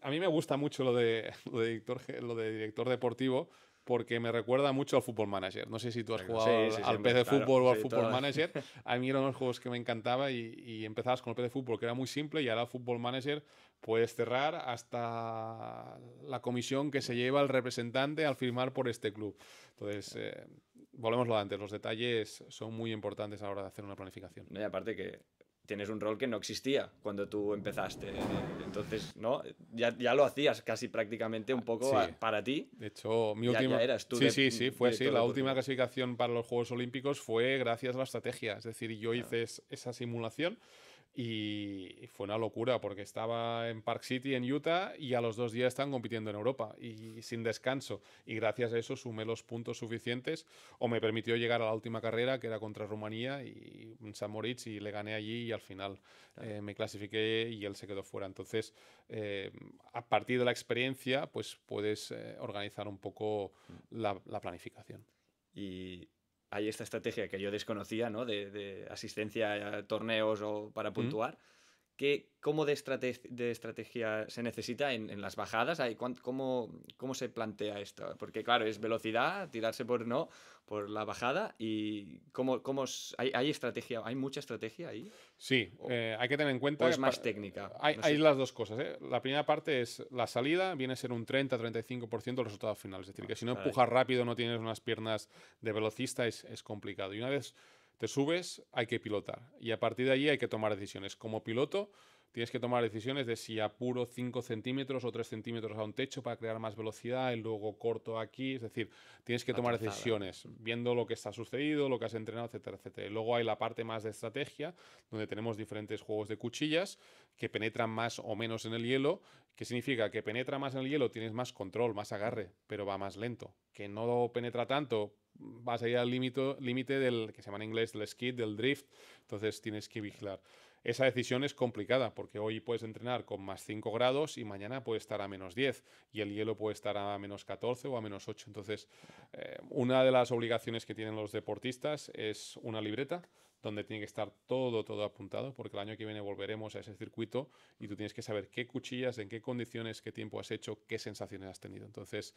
A mí me gusta mucho lo de director deportivo, porque me recuerda mucho al Football Manager. No sé si tú has jugado al PC Fútbol o al Football Manager. A mí eran los juegos que me encantaba, y empezabas con el PC Fútbol, que era muy simple, y ahora el Football Manager puedes cerrar hasta la comisión que se lleva el representante al firmar por este club. Entonces, volvemos a lo de antes. Los detalles son muy importantes a la hora de hacer una planificación. Y aparte que tienes un rol que no existía cuando tú empezaste. Entonces, ¿no? Ya lo hacías casi prácticamente un poco para ti. De hecho, ya eras tú. Sí, fue así. La última clasificación para los Juegos Olímpicos fue gracias a la estrategia. Es decir, yo hice esa simulación Y fue una locura porque estaba en Park City, en Utah, y a los 2 días estaban compitiendo en Europa y sin descanso. Y gracias a eso sumé los puntos suficientes o me permitió llegar a la última carrera, que era contra Rumanía y en San Moritz, y le gané allí y al final me clasifiqué y él se quedó fuera. Entonces, eh, a partir de la experiencia, pues puedes organizar un poco la planificación. Y hay esta estrategia que yo desconocía, ¿no? De asistencia a torneos o para ¿Mm? puntuar. ¿Cómo de estrategia se necesita en las bajadas? ¿Cómo se plantea esto? Porque claro, es velocidad, tirarse por la bajada y ¿hay estrategia, hay mucha estrategia ahí? Sí, ¿O, hay que tener en o cuenta es más técnica? hay, No hay sé. las dos cosas, ¿eh? La primera parte es la salida, viene a ser un 30-35% del resultado final. Es decir, que si no Caray. empujas rápido, no tienes unas piernas de velocista, es complicado. Y una vez te subes, hay que pilotar. Y a partir de allí hay que tomar decisiones. Como piloto, tienes que tomar decisiones de si apuro 5 centímetros o 3 centímetros a un techo para crear más velocidad y luego corto aquí. Es decir, tienes que La tomar trazada. decisiones viendo lo que está sucedido, lo que has entrenado, etcétera, etcétera. Y luego hay la parte más de estrategia, donde tenemos diferentes juegos de cuchillas que penetran más o menos en el hielo, que significa que penetra más en el hielo, tienes más control, más agarre, pero va más lento. Que no penetra tanto, vas a ir al límite del, que se llama en inglés, del skid, del drift, entonces tienes que vigilar. Esa decisión es complicada porque hoy puedes entrenar con más 5 grados y mañana puede estar a menos 10 y el hielo puede estar a menos 14 o a menos 8. Entonces, una de las obligaciones que tienen los deportistas es una libreta donde tiene que estar todo apuntado, porque el año que viene volveremos a ese circuito y tú tienes que saber qué cuchillas, en qué condiciones, qué tiempo has hecho, qué sensaciones has tenido. Entonces,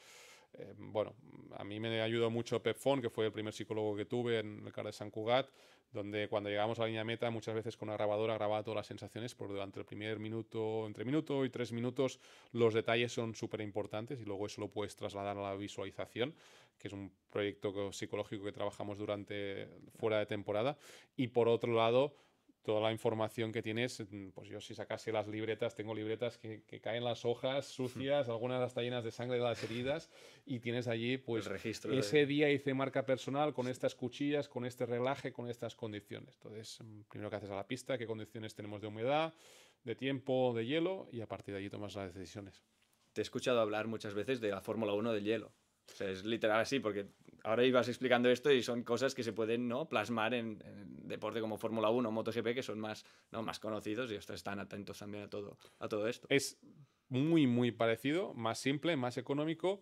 bueno, a mí me ayudó mucho Pep Font, que fue el primer psicólogo que tuve en el CAR de Sant Cugat, donde cuando llegamos a la línea meta, muchas veces con una grabadora grababa todas las sensaciones, porque durante el primer minuto, entre minuto y 3 minutos, los detalles son súper importantes y luego eso lo puedes trasladar a la visualización, que es un proyecto psicológico que trabajamos durante fuera de temporada. Y por otro lado, toda la información que tienes, pues yo si sacase las libretas, tengo libretas que caen las hojas sucias, algunas hasta llenas de sangre de las heridas, y tienes allí, El pues, registro ese día hice marca personal con estas cuchillas, con este relaje, con estas condiciones. Entonces, primero que haces a la pista, qué condiciones tenemos de humedad, de tiempo, de hielo, y a partir de allí tomas las decisiones. Te he escuchado hablar muchas veces de la Fórmula 1 del hielo. O sea, es literal así, porque ahora ibas explicando esto y son cosas que se pueden, ¿no?, plasmar en deporte como Fórmula 1 o MotoGP, que son más, ¿no?, más conocidos y están atentos también a todo esto. Es muy parecido, más simple, más económico,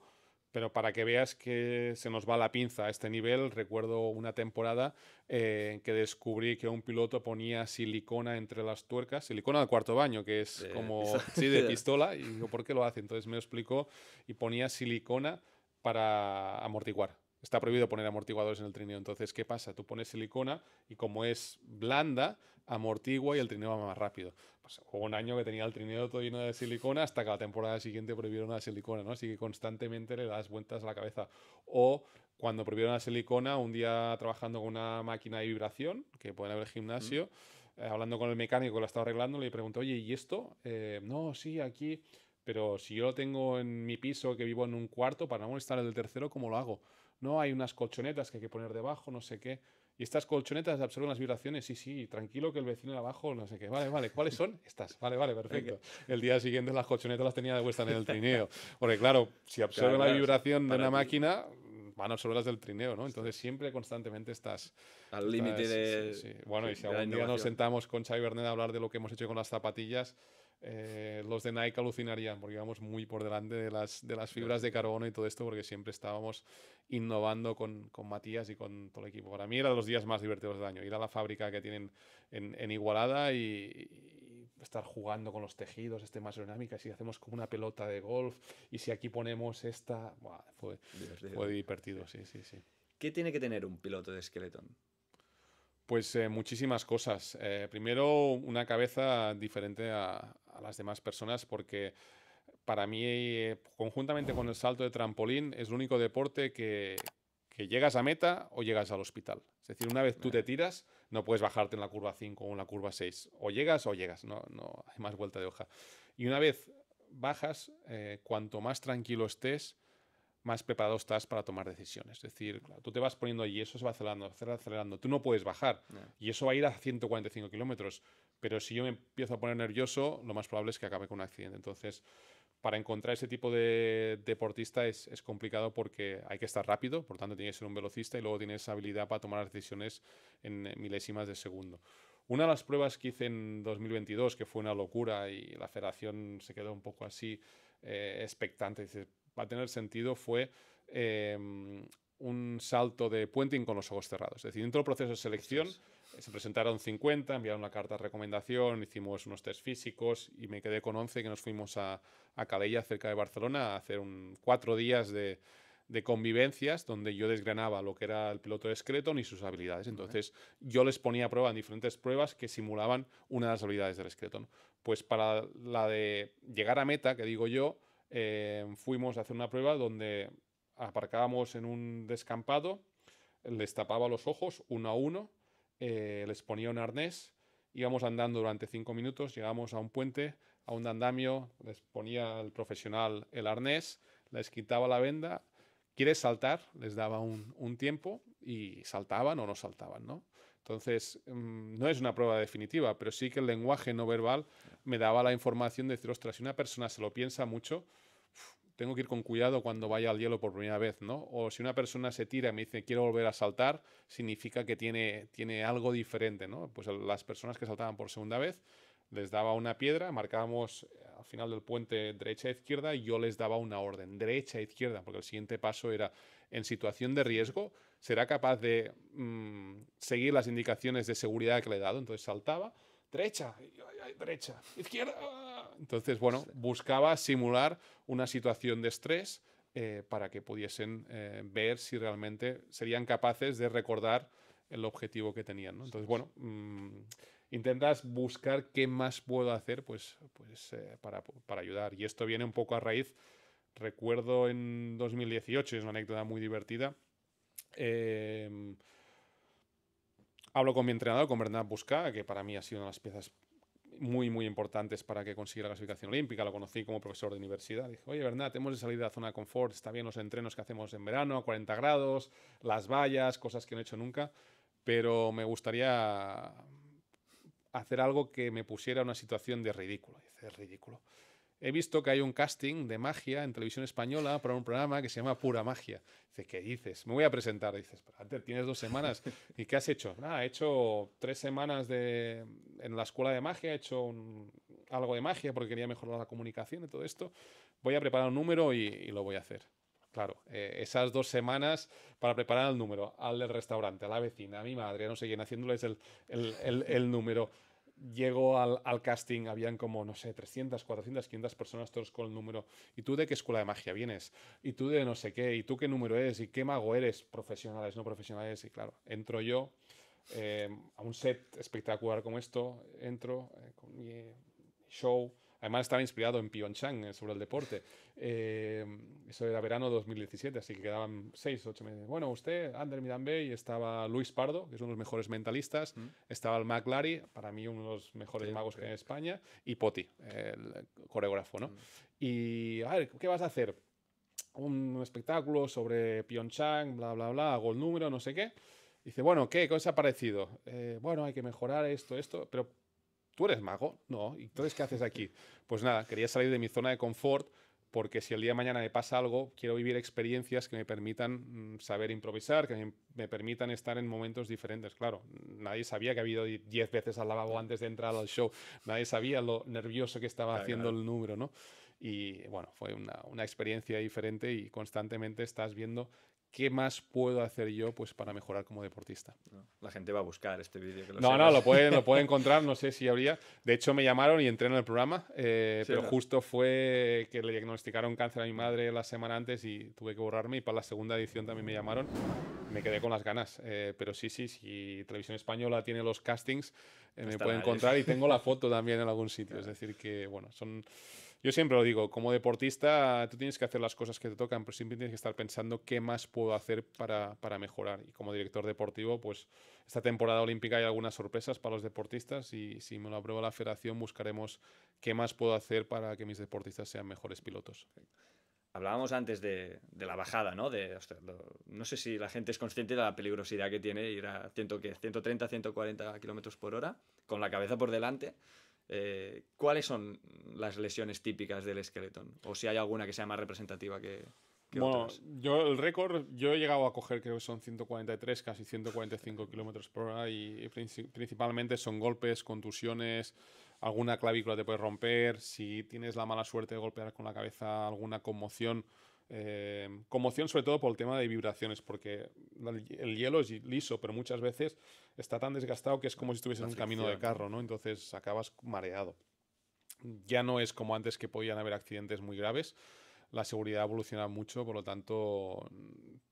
pero para que veas que se nos va la pinza a este nivel, recuerdo una temporada en que descubrí que un piloto ponía silicona entre las tuercas, silicona al cuarto baño, que es De como, pistola. sí, de pistola, y digo, ¿por qué lo hace? Entonces me lo explicó y ponía silicona para amortiguar. Está prohibido poner amortiguadores en el trineo. Entonces, ¿qué pasa? Tú pones silicona y como es blanda, amortigua y el trineo va más rápido. Pues hubo un año que tenía el trineo todo lleno de silicona hasta que la temporada siguiente prohibieron la silicona, ¿no? Así que constantemente le das vueltas a la cabeza. O cuando prohibieron la silicona, un día trabajando con una máquina de vibración, que pueden haber ¿Mm? gimnasio, hablando con el mecánico que lo estaba arreglando, le pregunté, oye, ¿y esto? No, sí, aquí, pero si yo lo tengo en mi piso, que vivo en un cuarto, para no molestar el tercero, ¿cómo lo hago? No, hay unas colchonetas que hay que poner debajo, no sé qué. ¿Y estas colchonetas absorben las vibraciones? Sí, sí, tranquilo que el vecino de abajo, no sé qué. Vale, ¿cuáles son? Estas. Vale, Okay. perfecto. El día siguiente las colchonetas las tenía de vuelta en el trineo. Porque claro, si absorbe Claro, la claro, o sea, vibración de para una ti, máquina, van a absorber las del trineo, ¿no? Entonces ostras, siempre constantemente al límite sí, sí. Bueno, sí, y si de la algún día nos innovación. sentamos con Xavi Bernet a hablar de lo que hemos hecho con las zapatillas, los de Nike alucinarían porque íbamos muy por delante de las fibras de carbono y todo esto porque siempre estábamos innovando con Matías y con todo el equipo. Para mí era de los días más divertidos del año, ir a la fábrica que tienen en Igualada y estar jugando con los tejidos, más aerodinámicas, y hacemos como una pelota de golf y si aquí ponemos esta, buah, fue Divertido. Sí. divertido, sí, sí, sí. ¿Qué tiene que tener un piloto de Skeleton? Pues muchísimas cosas. Primero, una cabeza diferente a las demás personas porque para mí, conjuntamente con el salto de trampolín, es el único deporte que llegas a meta o llegas al hospital. Es decir, una vez tú te Eh, tiras, no puedes bajarte en la curva 5 o en la curva 6. O llegas, no hay más vuelta de hoja. Y una vez bajas, cuanto más tranquilo estés, más preparado estás para tomar decisiones. Es decir, claro, tú te vas poniendo allí y eso se va acelerando. Tú no puedes bajar y eso va a ir a 145 kilómetros. Pero si yo me empiezo a poner nervioso, lo más probable es que acabe con un accidente. Entonces, para encontrar ese tipo de deportista es complicado porque hay que estar rápido, por tanto, tienes que ser un velocista y luego tienes esa habilidad para tomar las decisiones en milésimas de segundo. Una de las pruebas que hice en 2022, que fue una locura y la federación se quedó un poco así expectante, dice, va a tener sentido, fue un salto de puenting con los ojos cerrados. Es decir, dentro del proceso de selección se presentaron 50, enviaron una carta de recomendación, hicimos unos test físicos y me quedé con 11 que nos fuimos a Calella, cerca de Barcelona, a hacer 4 días de convivencias donde yo desgranaba lo que era el piloto de Skeleton y sus habilidades. Entonces yo les ponía a prueba en diferentes pruebas que simulaban una de las habilidades del Skeleton. Pues para la de llegar a meta, que digo yo, fuimos a hacer una prueba donde aparcábamos en un descampado, les tapaba los ojos uno a uno, les ponía un arnés, íbamos andando durante 5 minutos, llegamos a un puente, a un andamio, les ponía el profesional el arnés, les quitaba la venda. ¿Quieres saltar? Les daba un tiempo y saltaban o no saltaban, ¿no? Entonces, no es una prueba definitiva, pero sí que el lenguaje no verbal me daba la información de decir, ostras, si una persona se lo piensa mucho, tengo que ir con cuidado cuando vaya al hielo por primera vez, ¿no? O si una persona se tira y me dice, quiero volver a saltar, significa que tiene algo diferente, ¿no? Pues las personas que saltaban por segunda vez, les daba una piedra, marcábamos al final del puente derecha e izquierda y yo les daba una orden, derecha e izquierda, porque el siguiente paso era, en situación de riesgo, será capaz de seguir las indicaciones de seguridad que le he dado. Entonces saltaba, derecha, derecha, izquierda. Entonces, bueno, buscaba simular una situación de estrés para que pudiesen ver si realmente serían capaces de recordar el objetivo que tenían, ¿no? Entonces, bueno, intentas buscar qué más puedo hacer para ayudar. Y esto viene un poco a raíz, recuerdo en 2018, es una anécdota muy divertida, hablo con mi entrenador, con Bernat Busca, que para mí ha sido una de las piezas muy, muy importantes para que consiguiera la clasificación olímpica. Lo conocí como profesor de universidad. Dije, oye, Bernat, hemos de salir de la zona de confort, está bien los entrenos que hacemos en verano, a 40 grados, las vallas, cosas que no he hecho nunca, pero me gustaría hacer algo que me pusiera en una situación de ridículo. Dice, es ridículo. He visto que hay un casting de magia en televisión española para un programa que se llama Pura Magia. Dice, ¿qué dices? Me voy a presentar. Dices, pero tienes 2 semanas. ¿Y qué has hecho? Nada, he hecho 3 semanas en la escuela de magia, he hecho algo de magia porque quería mejorar la comunicación y todo esto. Voy a preparar un número y lo voy a hacer. Claro, esas 2 semanas para preparar el número al del restaurante, a la vecina, a mi madre, no sé quién, haciéndoles el número. Llego al casting, habían como, no sé, 300, 400, 500 personas todos con el número. ¿Y tú de qué escuela de magia vienes? ¿Y tú de no sé qué? ¿Y tú qué número eres? ¿Y qué mago eres? Profesionales, no profesionales. Y claro, entro yo a un set espectacular como esto, entro con mi show. Además estaba inspirado en Pyeongchang, sobre el deporte. Eso era verano 2017, así que quedaban 6, 8 meses. Bueno, usted, Ander Midambey, estaba Luis Pardo, que es uno de los mejores mentalistas, estaba el Mac Lary, para mí uno de los mejores magos que hay en España, y Poti, el coreógrafo, ¿no? Y, a ver, ¿qué vas a hacer? Un espectáculo sobre Pyeongchang, bla, bla, bla, hago el número, no sé qué. Dice, bueno, ¿qué os ha parecido? Bueno, hay que mejorar esto, pero ¿tú eres mago? No. ¿Y entonces qué haces aquí? Pues nada, quería salir de mi zona de confort porque si el día de mañana me pasa algo, quiero vivir experiencias que me permitan saber improvisar, que me permitan estar en momentos diferentes. Claro, nadie sabía que había ido 10 veces al lavabo antes de entrar al show. Nadie sabía lo nervioso que estaba haciendo el número, ¿no? Y bueno, fue una experiencia diferente y constantemente estás viendo qué más puedo hacer yo pues para mejorar como deportista. La gente va a buscar este vídeo. No, lo puede encontrar, no sé si habría. De hecho, me llamaron y entré en el programa, pero justo fue que le diagnosticaron cáncer a mi madre la semana antes y tuve que borrarme y para la segunda edición también me llamaron. Me quedé con las ganas, pero sí, si Televisión Española tiene los castings, me puede encontrar y tengo la foto también en algún sitio. Es decir que, bueno, yo siempre lo digo, como deportista tú tienes que hacer las cosas que te tocan, pero siempre tienes que estar pensando qué más puedo hacer para mejorar. Y como director deportivo, pues esta temporada olímpica hay algunas sorpresas para los deportistas y si me lo aprueba la federación buscaremos qué más puedo hacer para que mis deportistas sean mejores pilotos. Hablábamos antes de la bajada, ¿no? Ostras, no sé si la gente es consciente de la peligrosidad que tiene ir a 130, 140 kilómetros por hora con la cabeza por delante. ¿Cuáles son las lesiones típicas del esqueleto? O si hay alguna que sea más representativa que Bueno, otras. yo el récord, yo he llegado a coger, creo que son 143, casi 145 kilómetros por hora y principalmente son golpes, contusiones, alguna clavícula te puede romper, si tienes la mala suerte de golpear con la cabeza alguna conmoción, conmoción sobre todo por el tema de vibraciones, porque el hielo es liso, pero muchas veces está tan desgastado que es como si estuvieses en un camino de carro, ¿no? Entonces acabas mareado. Ya no es como antes que podían haber accidentes muy graves. La seguridad evoluciona mucho, por lo tanto,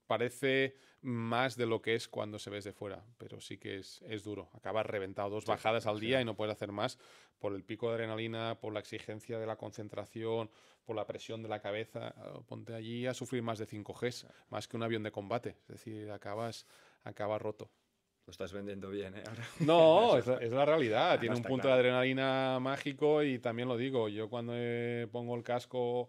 parece más de lo que es cuando se ves de fuera, pero sí que es duro. Acabas reventado, 2 bajadas al día y no puedes hacer más por el pico de adrenalina, por la exigencia de la concentración, por la presión de la cabeza. Ponte allí a sufrir más de 5Gs, más que un avión de combate. Es decir, acabas roto. Lo estás vendiendo bien, ¿eh? Ahora. No, es la realidad. Tiene No, un está punto claro. de adrenalina mágico y también lo digo. Yo cuando pongo el casco,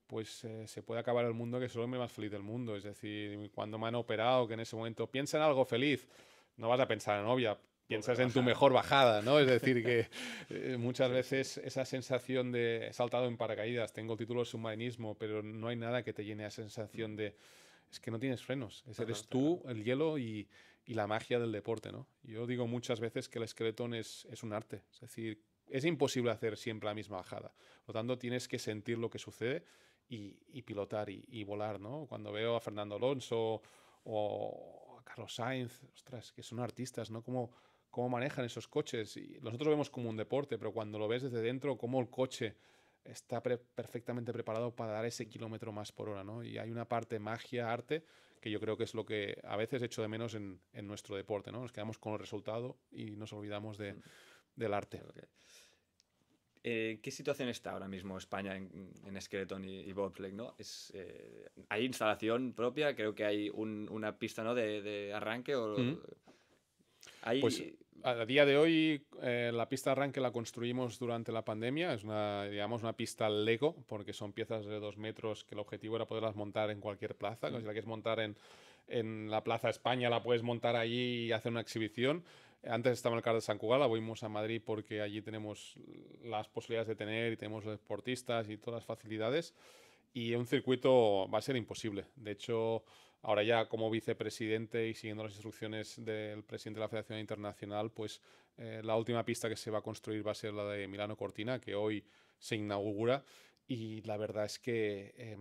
pues se puede acabar el mundo, que soy el hombre más feliz del mundo. Es decir, cuando me han operado, que en ese momento piensa en algo feliz, no vas a pensar en novia, piensas en tu mejor bajada, ¿no? Es decir, que muchas veces esa sensación de he saltado en paracaídas, tengo el título de submarinismo, pero no hay nada que te llene esa sensación de es que no tienes frenos. Eres tú, el hielo y la magia del deporte, ¿no? Yo digo muchas veces que el esqueleto es un arte. Es decir, es imposible hacer siempre la misma bajada. Por lo tanto, tienes que sentir lo que sucede y pilotar y volar, ¿no? Cuando veo a Fernando Alonso o a Carlos Sainz, ostras, que son artistas, ¿no? Cómo manejan esos coches. Y nosotros lo vemos como un deporte, pero cuando lo ves desde dentro, cómo el coche está perfectamente preparado para dar ese kilómetro más por hora, ¿no? Y hay una parte magia, arte, que yo creo que es lo que a veces echo de menos en nuestro deporte, ¿no? Nos quedamos con el resultado y nos olvidamos del arte. ¿Qué situación está ahora mismo España en skeleton y bobsleigh, ¿no? ¿Hay instalación propia? Creo que hay una pista, ¿no? de arranque o... Pues a día de hoy la pista de arranque la construimos durante la pandemia. Es digamos, una pista Lego, porque son piezas de 2 metros que el objetivo era poderlas montar en cualquier plaza. Si la quieres montar en la Plaza España, la puedes montar allí y hacer una exhibición. Antes estaba en el CAR de Sant Cugat, la fuimos a Madrid porque allí tenemos las posibilidades de tener y tenemos los deportistas y todas las facilidades. Y un circuito va a ser imposible. De hecho, ahora ya como vicepresidente y siguiendo las instrucciones del presidente de la Federación Internacional, pues la última pista que se va a construir va a ser la de Milano Cortina, que hoy se inaugura. Y la verdad es que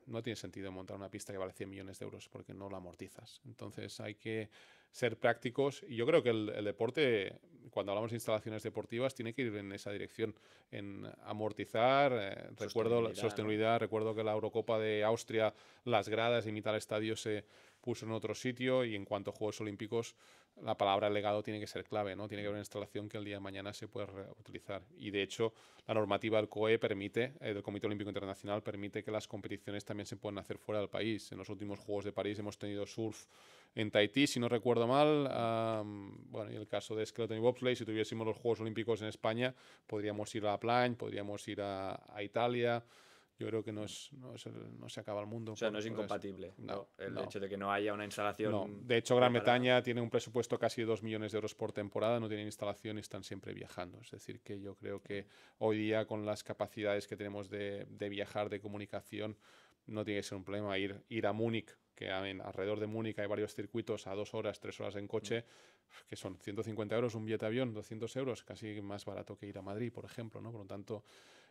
no tiene sentido montar una pista que vale 100 millones de euros porque no la amortizas. Entonces hay que ser prácticos. Y yo creo que el deporte, cuando hablamos de instalaciones deportivas, tiene que ir en esa dirección, en amortizar. Recuerdo sostenibilidad, ¿no? Recuerdo que la Eurocopa de Austria, las gradas y mitad del estadio se puso en otro sitio, y en cuanto a Juegos Olímpicos, la palabra legado tiene que ser clave, ¿no? Tiene que haber una instalación que el día de mañana se pueda reutilizar. Y de hecho, la normativa del COE permite, del Comité Olímpico Internacional, permite que las competiciones también se puedan hacer fuera del país. En los últimos Juegos de París hemos tenido surf en Tahití, si no recuerdo mal. Bueno, y el caso de skeleton y bobsleigh, si tuviésemos los Juegos Olímpicos en España, podríamos ir a La Plagne, podríamos ir a Italia. Yo creo que no se acaba el mundo. O sea, no es incompatible, no, el hecho de que no haya una instalación. No. De hecho, Gran Bretaña tiene un presupuesto casi de 2 millones de euros por temporada, no tienen instalación y están siempre viajando. Es decir, que yo creo que hoy día, con las capacidades que tenemos de viajar, de comunicación, no tiene que ser un problema ir a Múnich, que alrededor de Múnich hay varios circuitos a 2 horas, 3 horas en coche, que son 150 euros un billete de avión, 200 euros, casi más barato que ir a Madrid, por ejemplo, ¿no? Por lo tanto,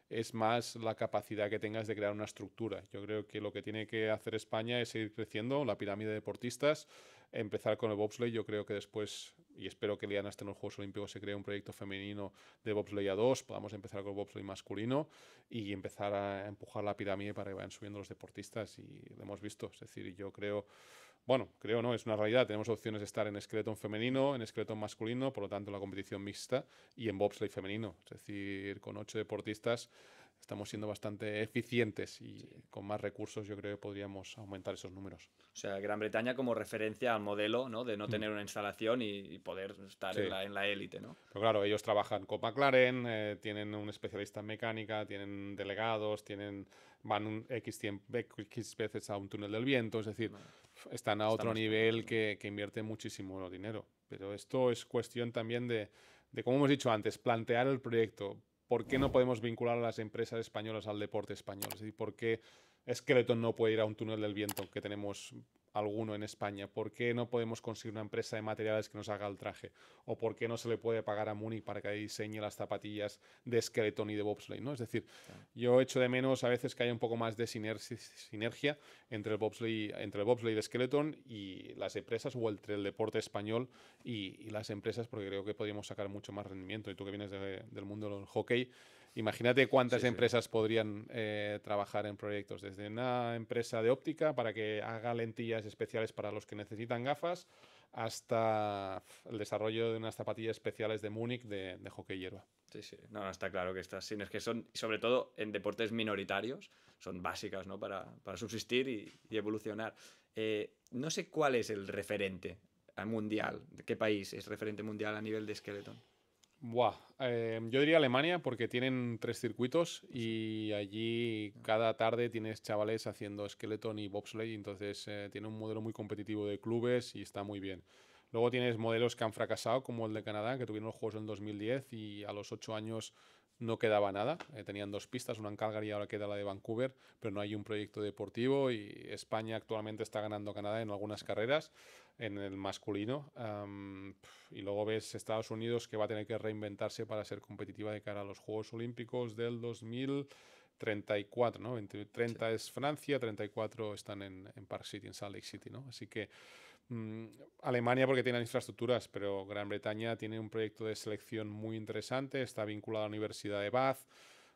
es más la capacidad que tengas de crear una estructura. Yo creo que lo que tiene que hacer España es seguir creciendo la pirámide de deportistas, empezar con el bobsleigh. Yo creo que después, y espero que Liana esté en los Juegos Olímpicos, se cree un proyecto femenino de bobsleigh a 2, podamos empezar con el bobsleigh masculino y empezar a empujar la pirámide para que vayan subiendo los deportistas, y lo hemos visto. Es decir, yo creo... Bueno, creo no, es una realidad. Tenemos opciones de estar en skeleton femenino, en skeleton masculino, por lo tanto en la competición mixta, y en bobsleigh femenino. Es decir, con 8 deportistas estamos siendo bastante eficientes y con más recursos yo creo que podríamos aumentar esos números. O sea, Gran Bretaña como referencia al modelo, ¿no? De no tener una instalación y poder estar Sí. en la élite, ¿no? Pero claro, ellos trabajan con McLaren, tienen un especialista en mecánica, tienen delegados, van X veces a un túnel del viento, es decir, están a otro nivel que invierten muchísimo dinero. Pero esto es cuestión también de, como hemos dicho antes, plantear el proyecto. ¿Por qué no podemos vincular a las empresas españolas al deporte español? Es decir, ¿por qué Skeleton no puede ir a un túnel del viento, que tenemos alguno en España? ¿Por qué no podemos conseguir una empresa de materiales que nos haga el traje? ¿O por qué no se le puede pagar a Munich para que diseñe las zapatillas de Skeleton y de bobsleigh, ¿no? Es decir, yo echo de menos a veces que haya un poco más de sinergia entre el bobsleigh de Skeleton y las empresas, o entre el deporte español y las empresas, porque creo que podríamos sacar mucho más rendimiento. Y tú que vienes del mundo del hockey, imagínate cuántas empresas podrían trabajar en proyectos, desde una empresa de óptica para que haga lentillas especiales para los que necesitan gafas, hasta el desarrollo de unas zapatillas especiales de Múnich de hockey hierba. Sí, sí. No, está claro que estas sinergias son, sobre todo en deportes minoritarios, son básicas, ¿no? para subsistir y evolucionar. No sé cuál es el referente mundial. ¿De qué país es referente mundial a nivel de Skeleton? Yo diría Alemania, porque tienen 3 circuitos y allí cada tarde tienes chavales haciendo skeleton y bobsleigh, entonces tiene un modelo muy competitivo de clubes y está muy bien. Luego tienes modelos que han fracasado, como el de Canadá, que tuvieron los Juegos en 2010 y a los 8 años no quedaba nada. Tenían 2 pistas, una en Calgary y ahora queda la de Vancouver, pero no hay un proyecto deportivo, y España actualmente está ganando a Canadá en algunas carreras, en el masculino. Y luego ves Estados Unidos, que va a tener que reinventarse para ser competitiva de cara a los Juegos Olímpicos del 2034, ¿no? 30 es Francia, 34 están en Park City, en Salt Lake City, ¿no? Así que Alemania, porque tiene infraestructuras, pero Gran Bretaña tiene un proyecto de selección muy interesante, está vinculado a la Universidad de Bath.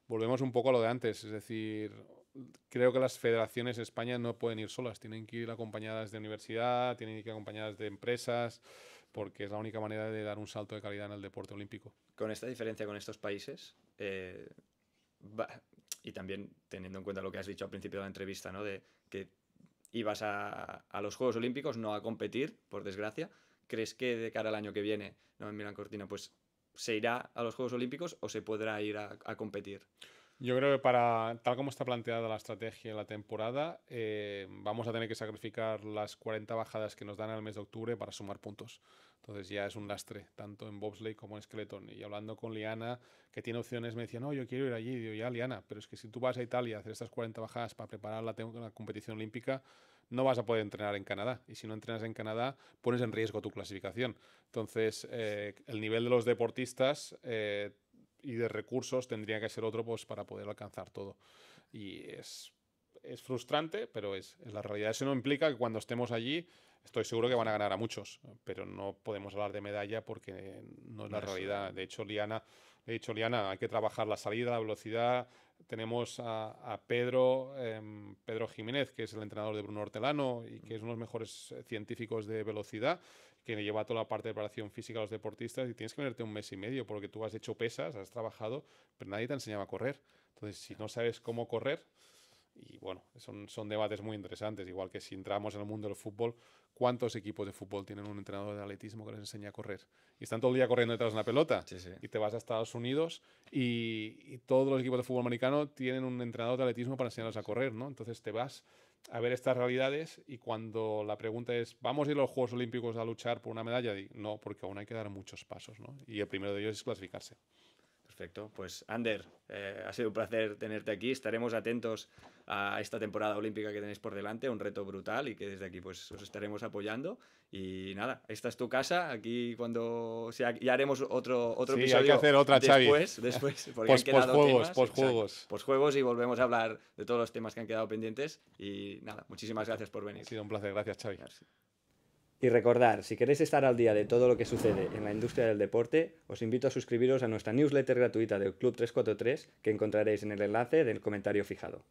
Volvemos un poco a lo de antes, es decir, creo que las federaciones de España no pueden ir solas, tienen que ir acompañadas de universidad, tienen que ir acompañadas de empresas, porque es la única manera de dar un salto de calidad en el deporte olímpico. Con esta diferencia con estos países, y también teniendo en cuenta lo que has dicho al principio de la entrevista, ¿no? De que ibas a los Juegos Olímpicos, no a competir, por desgracia. ¿Crees que de cara al año que viene, no en Milán Cortina, pues se irá a los Juegos Olímpicos o se podrá ir a competir? Yo creo que tal como está planteada la estrategia en la temporada, vamos a tener que sacrificar las 40 bajadas que nos dan al mes de octubre para sumar puntos. Entonces ya es un lastre, tanto en bobsleigh como en skeleton. Y hablando con Liana, que tiene opciones, me decía, no, yo quiero ir allí. Y digo, ya, Liana, pero es que si tú vas a Italia a hacer estas 40 bajadas para preparar la competición olímpica, no vas a poder entrenar en Canadá. Y si no entrenas en Canadá, pones en riesgo tu clasificación. Entonces, el nivel de los deportistas y de recursos tendría que ser otro, pues, para poder alcanzar todo. Y es frustrante, pero es la realidad. Eso no implica que cuando estemos allí, estoy seguro que van a ganar a muchos, pero no podemos hablar de medalla porque no es la realidad. De hecho, Liana, hay que trabajar la salida, la velocidad. Tenemos a Pedro Jiménez, que es el entrenador de Bruno Hortelano y que es uno de los mejores científicos de velocidad, que lleva toda la parte de preparación física a los deportistas, y tienes que venirte 1 mes y medio porque tú has hecho pesas, has trabajado, pero nadie te enseñaba a correr. Entonces, si no sabes cómo correr, y bueno, son debates muy interesantes, igual que si entramos en el mundo del fútbol, ¿cuántos equipos de fútbol tienen un entrenador de atletismo que les enseña a correr? Y están todo el día corriendo detrás de una pelota. Sí, sí. Y te vas a Estados Unidos y todos los equipos de fútbol americano tienen un entrenador de atletismo para enseñarlos a correr, ¿no? Entonces te vas a ver estas realidades, y cuando la pregunta es, ¿vamos a ir a los Juegos Olímpicos a luchar por una medalla? No, porque aún hay que dar muchos pasos, ¿no? Y el primero de ellos es clasificarse. Perfecto. Pues, Ander, ha sido un placer tenerte aquí. Estaremos atentos a esta temporada olímpica que tenéis por delante, un reto brutal, y que desde aquí pues os estaremos apoyando. Y nada, esta es tu casa. Aquí cuando ya haremos otro episodio. Hay que hacer otra, después, porque han quedado temas. Posjuegos, y volvemos a hablar de todos los temas que han quedado pendientes. Y nada, muchísimas gracias por venir. Ha sido un placer. Gracias, Xavi. Y recordar, si queréis estar al día de todo lo que sucede en la industria del deporte, os invito a suscribiros a nuestra newsletter gratuita del Club 343, que encontraréis en el enlace del comentario fijado.